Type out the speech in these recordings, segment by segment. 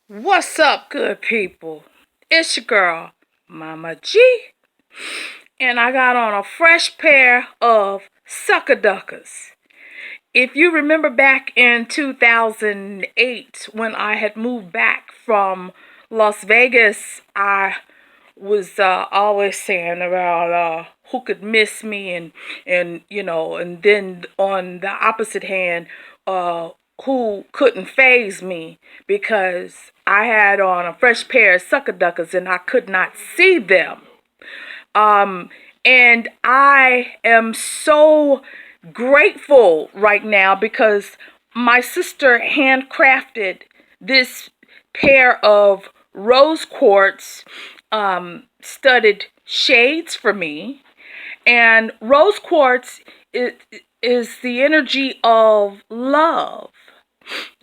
What's up, good people? It's your girl, Mama G, and I got on a fresh pair of Sucka-Duckas. If you remember back in 2008 when I had moved back from Las Vegas, I was always saying about who could miss me and then on the opposite hand, uh, who couldn't phase me because I had on a fresh pair of Sucka-Duckas and I could not see them. Um, and I am so grateful right now because my sister handcrafted this pair of rose quartz studded shades for me. And rose quartz is the energy of love,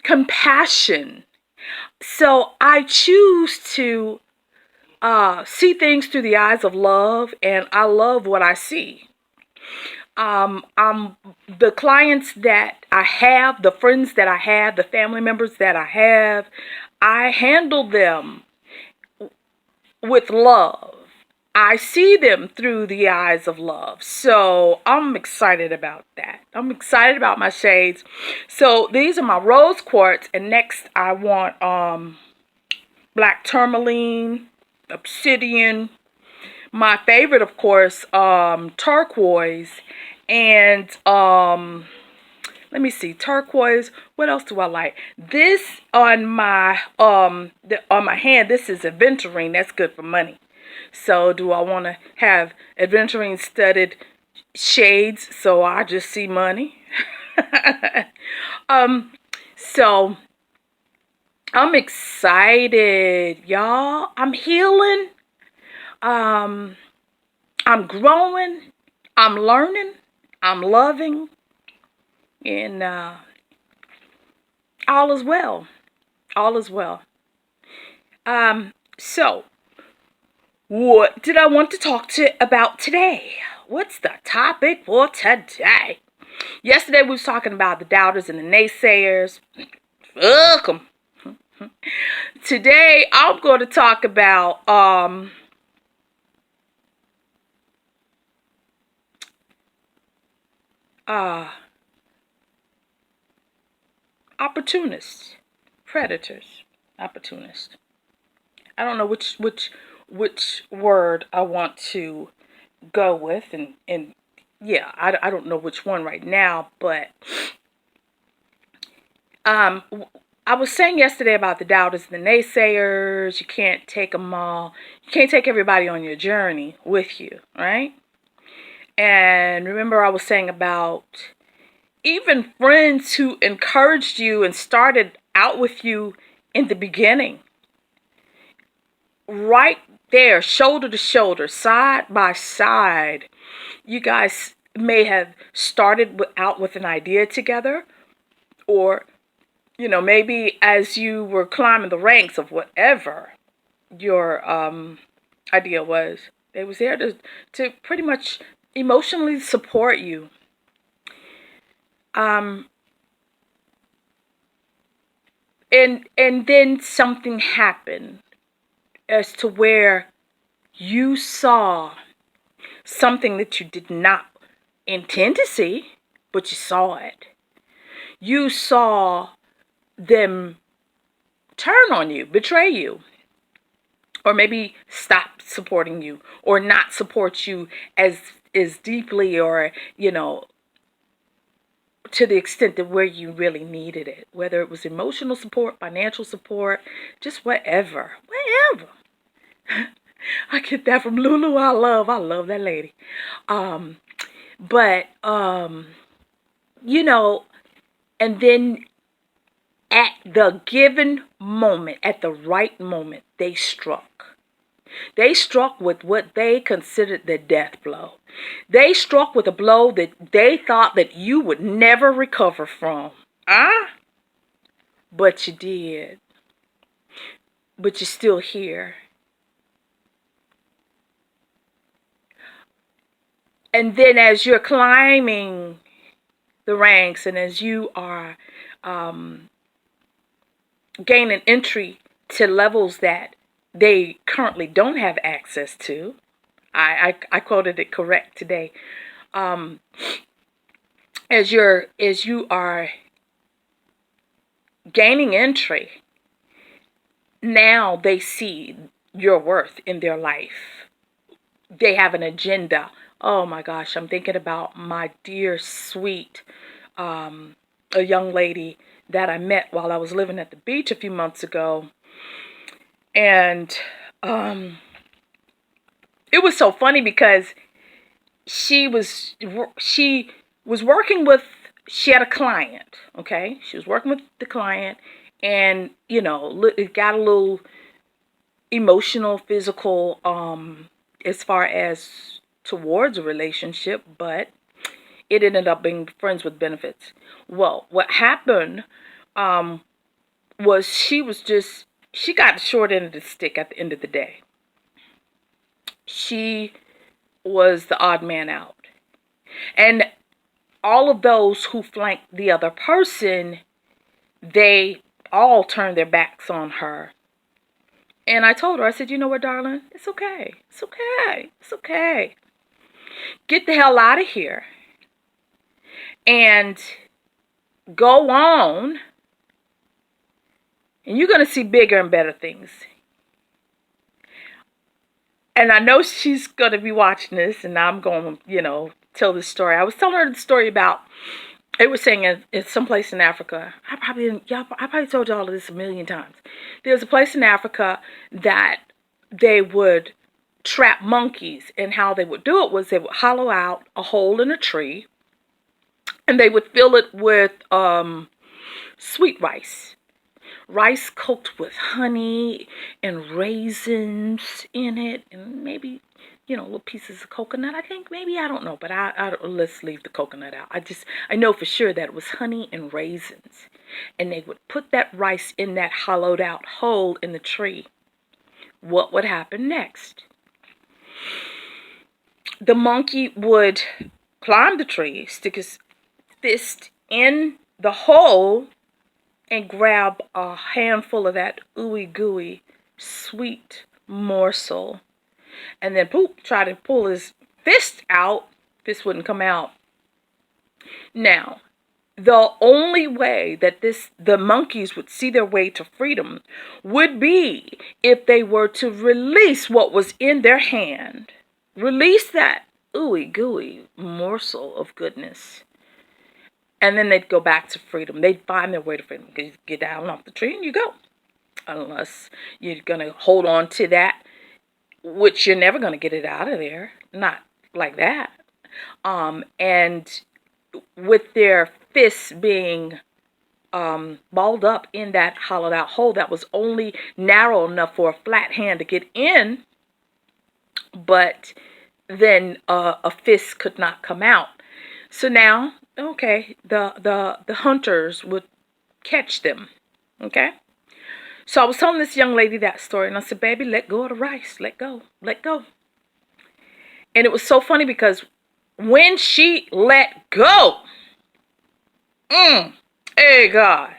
compassion. So I choose to see things through the eyes of love, and I love what I see. The clients that I have, the friends that I have, the family members that I have, I handle them with love. I see them through the eyes of love. So I'm excited about that. I'm excited about my shades. So these are my rose quartz, and next I want black tourmaline, obsidian. My favorite, of course, turquoise, and let me see, turquoise. What else do I like? This on my on my hand. This is aventurine. That's good for money. So do I want to have aventurine studded shades so I just see money? So I'm excited, y'all. I'm healing. Um, I'm growing. I'm learning. I'm loving. And all is well. All is well. So what did I want to talk about today? What's the topic for today? Yesterday we was talking about the doubters and the naysayers. Fuck 'em. Today I'm going to talk about opportunists, predators, opportunists. I don't know which word I want to go with, and yeah, I don't know which one right now, but um I was saying yesterday about the doubters and the naysayers. You can't take them all. You can't take everybody on your journey with you, right? And remember I was saying about even friends who encouraged you and started out with you in the beginning, right there, shoulder to shoulder, side by side. You guys may have started out with an idea together, or maybe as you were climbing the ranks of whatever your idea was, they was there to pretty much emotionally support you. Um, and then something happened as to where you saw something that you did not intend to see, but you saw it. You saw them turn on you, betray you, or maybe stop supporting you, or not support you as deeply, or to the extent that where you really needed it, whether it was emotional support, financial support, just whatever. I get that from Lulu. I love that lady. Um, but and then at the given moment, at the right moment, they struck. They struck with what they considered the death blow. They struck with a blow that they thought that you would never recover from. But you did. But you're still here. And then as you're climbing the ranks and as you are gaining entry to levels that they currently don't have access to. I quoted it correct today. As you are gaining entry, now they see your worth in their life. They have an agenda. Oh my gosh, I'm thinking about my dear, sweet, a young lady that I met while I was living at the beach a few months ago. And it was so funny because she was working with, she had a client, okay? She was working with the client, and, you know, it got a little emotional, physical, as far as towards a relationship, but it ended up being friends with benefits. Well, what happened was she got the short end of the stick at the end of the day. She was the odd man out. And all of those who flanked the other person, they all turned their backs on her. And I told her, I said, you know what, darling? It's okay. It's okay. It's okay. Get the hell out of here. And go on. And you're going to see bigger and better things. And I know she's going to be watching this, and I'm going to, tell this story. I was telling her the story about, it was saying it's someplace in Africa. I probably told you all of this a million times. There's a place in Africa that they would trap monkeys, and how they would do it was they would hollow out a hole in a tree, and they would fill it with sweet rice. Rice cooked with honey and raisins in it, and maybe, little pieces of coconut. I think maybe, I don't know, but let's leave the coconut out. I know for sure that it was honey and raisins, and they would put that rice in that hollowed out hole in the tree. What would happen next? The monkey would climb the tree, stick his fist in the hole, and grab a handful of that ooey gooey sweet morsel, and then try to pull his fist out. Fist wouldn't come out. Now, the only way that the monkeys would see their way to freedom would be if they were to release what was in their hand. Release that ooey gooey morsel of goodness. And then they'd go back to freedom. They'd find their way to freedom. Get down off the tree and you go. Unless you're going to hold on to that, which you're never going to get it out of there. Not like that. And with their fists being balled up in that hollowed out hole that was only narrow enough for a flat hand to get in, but then a fist could not come out. So now, okay, the hunters would catch them, okay? So I was telling this young lady that story, and I said, baby, let go of the rice. Let go. Let go. And it was so funny because when she let go, hey, God,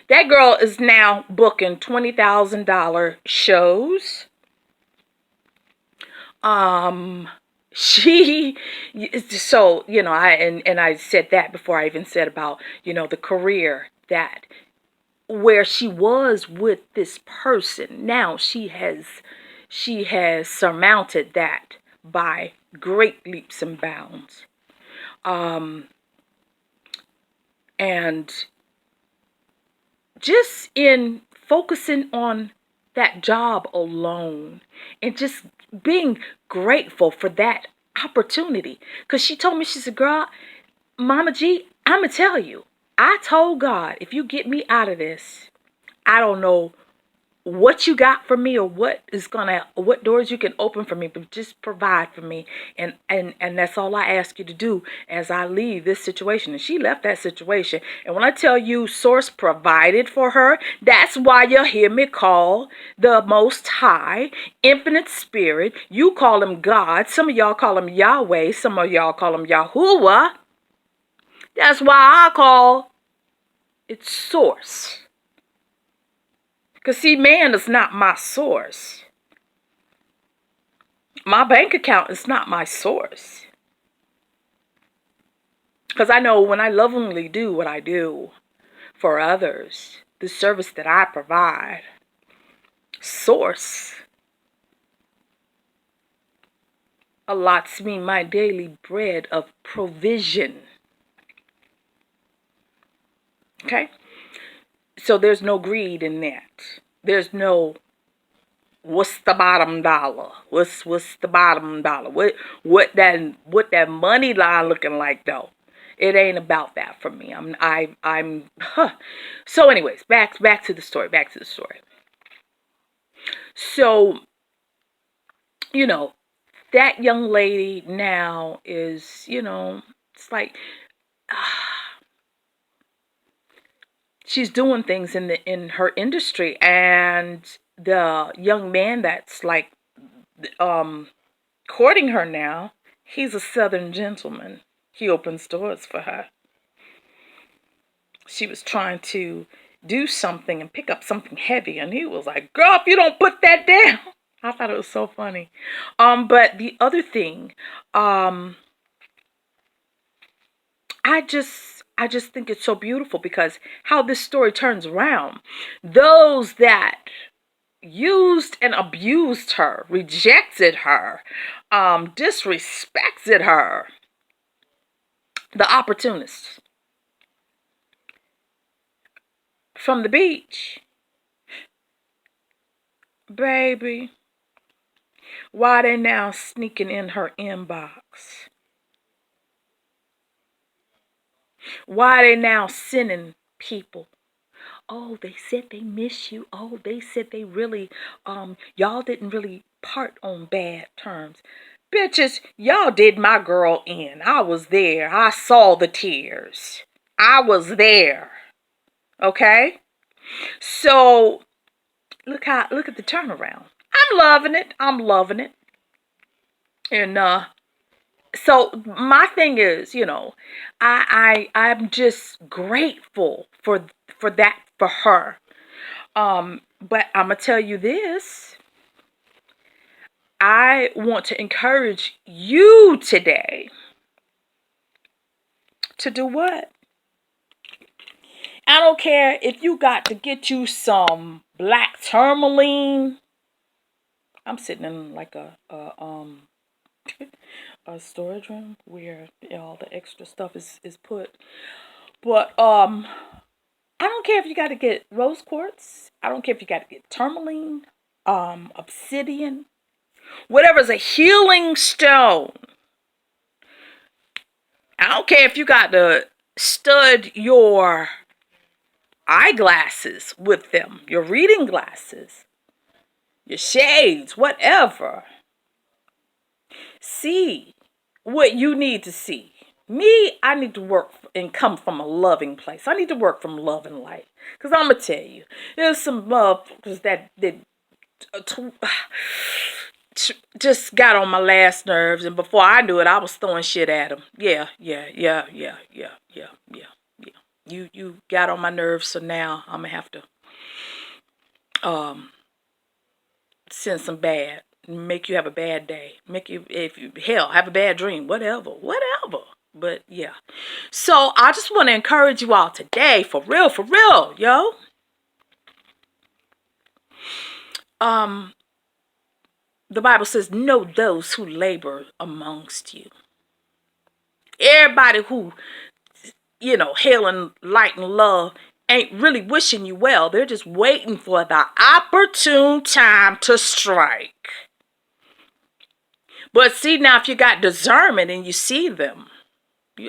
that girl is now booking $20,000 shows. I said that before I even said about, the career that where she was with this person. Now she has surmounted that by great leaps and bounds. And just in focusing on that job alone and just being grateful for that opportunity. Because she told me, she said, girl, Mama G, I'm going to tell you, I told God, if you get me out of this, I don't know what you got for me or what doors you can open for me, but just provide for me. And that's all I ask you to do as I leave this situation. And she left that situation. And when I tell you Source provided for her, that's why you'll hear me call the Most High, Infinite Spirit. You call him God. Some of y'all call him Yahweh. Some of y'all call him Yahuwah. That's why I call it source. Because see, man is not my source. My bank account is not my source. Because I know when I lovingly do what I do for others, the service that I provide, source allots me my daily bread of provision. Okay? So there's no greed in that. There's no what's the bottom dollar? What's the bottom dollar? What that money line looking like though? It ain't about that for me. I'm So anyways, back to the story. Back to the story. So, you know, that young lady now is, it's like she's doing things in her industry, and the young man that's like courting her now, he's a Southern gentleman. He opens doors for her. She was trying to do something and pick up something heavy, and he was like, "Girl, if you don't put that down." I thought it was so funny. But the other thing, I just think it's so beautiful because how this story turns around. Those that used and abused her, rejected her, disrespected her, the opportunists from the beach, baby, why they now sneaking in her inbox? Why they now sending people? Oh, they said they miss you. Oh, they said they really, y'all didn't really part on bad terms. Bitches, y'all did my girl in. I was there. I saw the tears. I was there. Okay? So, look at the turnaround. I'm loving it. I'm loving it. And so my thing is, I'm just grateful for that for her. But I'm gonna tell you this. I want to encourage you today to do what? I don't care if you got to get you some black tourmaline. I'm sitting in like a storage room where all the extra stuff is put. But I don't care if you got to get rose quartz. I don't care if you got to get tourmaline, obsidian, whatever's a healing stone. I don't care if you got to stud your eyeglasses with them, your reading glasses, your shades, whatever. See what you need to see. Me, I need to work and come from a loving place. I need to work from love and light. Because I'm going to tell you, there's some motherfuckers that just got on my last nerves. And before I knew it, I was throwing shit at them. Yeah. You got on my nerves, so now I'm going to have to send some bad. Make you have a bad day. Have a bad dream. Whatever. But yeah. So I just want to encourage you all today, for real, yo. The Bible says, know those who labor amongst you. Everybody who, hailing light and love ain't really wishing you well. They're just waiting for the opportune time to strike. But see, now if you got discernment and you see them,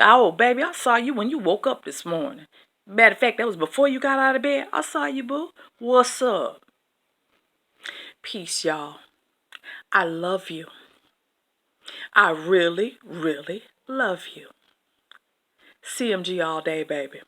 oh, baby, I saw you when you woke up this morning. Matter of fact, that was before you got out of bed. I saw you, boo. What's up? Peace, y'all. I love you. I really, really love you. CMG all day, baby.